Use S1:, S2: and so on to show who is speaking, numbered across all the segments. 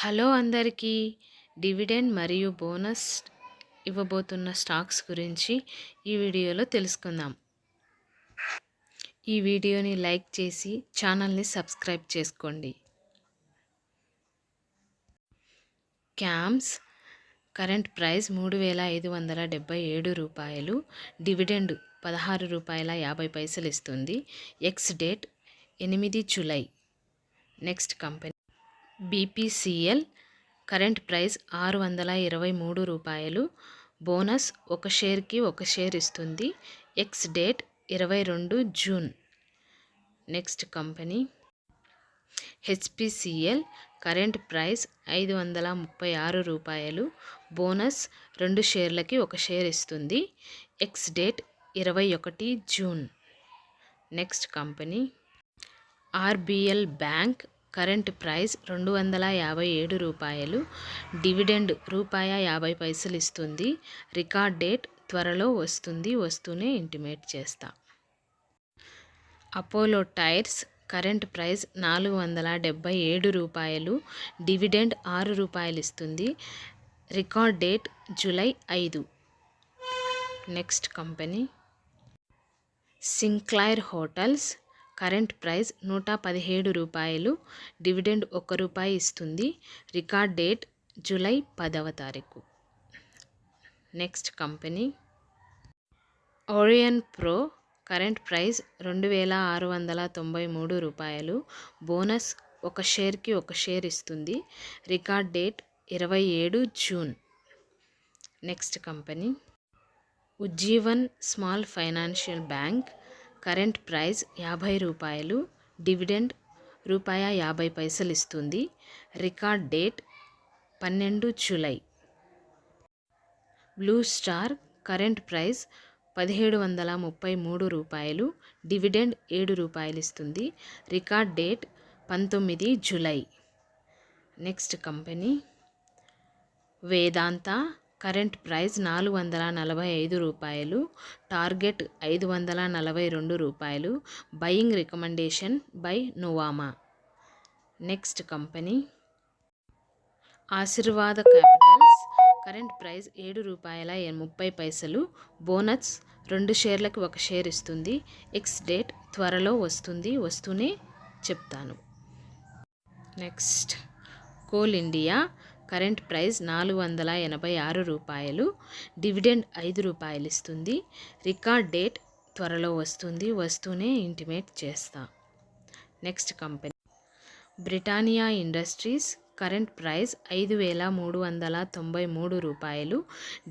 S1: Hello అందరికీ. Dividend మరియు bonus ఇవ్వబోతున్న stocks గురించి ఈ వీడియోలో తెలుసుకుందాం. ఈ వీడియోని లైక్ చేసి ఛానల్ని సబ్స్క్రైబ్ చేసుకోండి. క్యామ్స్ కరెంట్ ప్రైస్ 3,577 రూపాయలు. డివిడెండ్ 16 రూపాయల 50 పైసలు ఇస్తుంది. X date 8 July. Next company BPCL current price 623 రూపాయలు. బోనస్ ఒక షేర్కి ఒక షేర్ ఇస్తుంది. X date 22 June. Next company HPCL current price 536 రూపాయలు. బోనస్ 2 షేర్లకి ఒక షేర్ ఇస్తుంది. X date 21 June. Next company RBL bank current price 257 రూపాయలు. డివిడెండ్ ₹50 ఇస్తుంది. రికార్డ్ డేట్ త్వరలో వస్తూనే ఇంటిమేట్ చేస్తా. అపోలో టైర్స్ కరెంట్ ప్రైస్ 477 రూపాయలు. డివిడెండ్ ₹6 ఇస్తుంది. Record date July 5. Next company Sinclair hotels current price 117 రూపాయలు. డివిడెండ్ ₹1 ఇస్తుంది. రికార్డ్ డేట్ జూలై 10వ తారీఖు. Next company Orion Pro current price 2,693 రూపాయలు. బోనస్ ఒక షేర్కి ఒక షేర్ ఇస్తుంది. Record date 27 June. Next company Ujjivan small financial bank current price 50 రూపాయలు. డివిడెండ్ ₹50 ఇస్తుంది. Record date 12 July. Blue star current price 1733 రూపాయలు. డివిడెండ్ ₹7 ఇస్తుంది. Record date 19 July. Next company Vedanta current price 445 రూపాయలు. టార్గెట్ 542 రూపాయలు. Buying recommendation by Nuvama. Next company Aashirvad Capitals current price ₹7.30. Bonus 2 షేర్లకి ఒక share ఇస్తుంది. X date త్వరలో వస్తూనే చెప్తాను. Next coal India current price 486 రూపాయలు. డివిడెండ్ ₹5 ఇస్తుంది. రికార్డ్ డేట్ త్వరలో వస్తూనే ఇంటిమేట్ చేస్తా. Next company Britannia industries current price 5,393 రూపాయలు.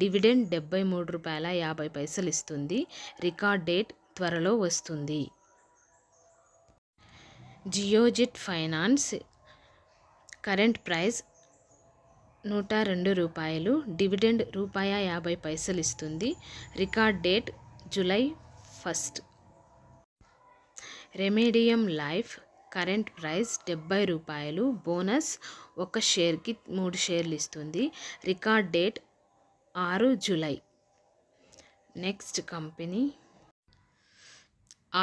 S1: డివిడెండ్ ₹73.50 ఇస్తుంది. రికార్డ్ డేట్ త్వరలో వస్తుంది. జియోజిట్ ఫైనాన్స్ కరెంట్ ప్రైస్ 102 రూపాయలు. డివిడెండ్ ₹50 ఇస్తుంది. Record date July 1. Remedium life current price 70 రూపాయలు. బోనస్ ఒక షేర్కి 3 షేర్లు ఇస్తుంది. Record date 6 July. Next company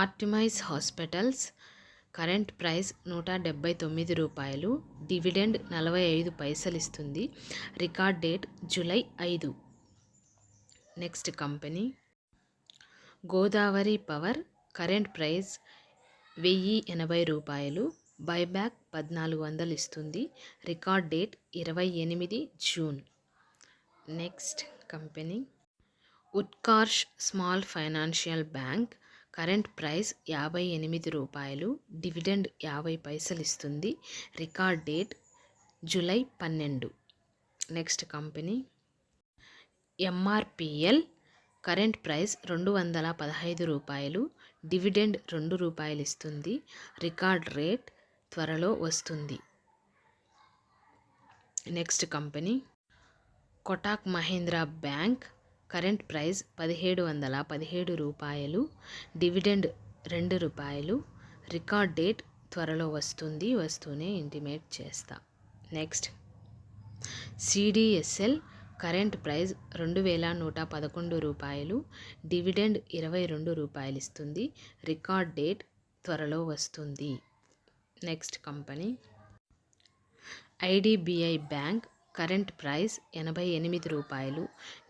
S1: Artemis hospitals current price 179 రూపాయలు. డివిడెండ్ 45 ఇస్తుంది. Record date July 5. Next company Godavari power current price 1080 రూపాయలు. బైబ్యాక్ 1400 ఇస్తుంది. Record date 28 June. Next company Utkarsh small financial bank current price 58 రూపాయలు. డివిడెండ్ ₹50 ఇస్తుంది. Record date July 12. Next company MRPL current price 215 రూపాయలు. Dividend ₹2 ఇస్తుంది. Record rate త్వరలో వస్తుంది. Next company Kotak Mahindra bank current price 1717 రూపాయలు. Dividend ₹2. Record date త్వరలో వస్తూనే ఇంటిమేట్ చేస్తా. నెక్స్ట్ సిడిఎస్ఎల్ కరెంట్ ప్రైస్ 2,111 రూపాయలు. డివిడెండ్ ₹22 ఇస్తుంది. రికార్డ్ డేట్ త్వరలో వస్తుంది. Next company IDBI bank current price 88 రూపాయలు,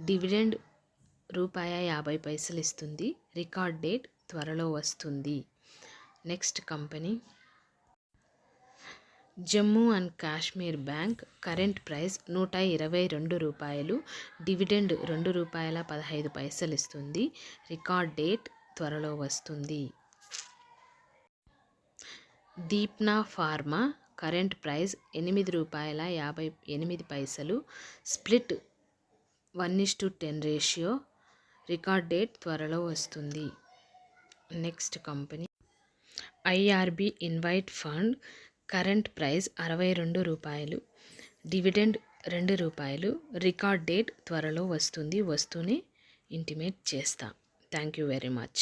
S1: డివిడెండ్ ₹50 ఇస్తుంది. రికార్డ్ డేట్ త్వరలో వస్తుంది. Next company Jammu and Kashmir bank current price 122 రూపాయలు, డివిడెండ్ ₹2.15 ఇస్తుంది. రికార్డ్ డేట్ త్వరలో వస్తుంది. Dipna pharma current price ₹8.58, split 1:10 ratio. Record date త్వరలో వస్తుంది. Next company IRB InvIT fund current price ₹62, dividend ₹2. Record date త్వరలో వస్తుంది. వస్తూనే ఇంటిమేట్ చేస్తా. Thank you very much.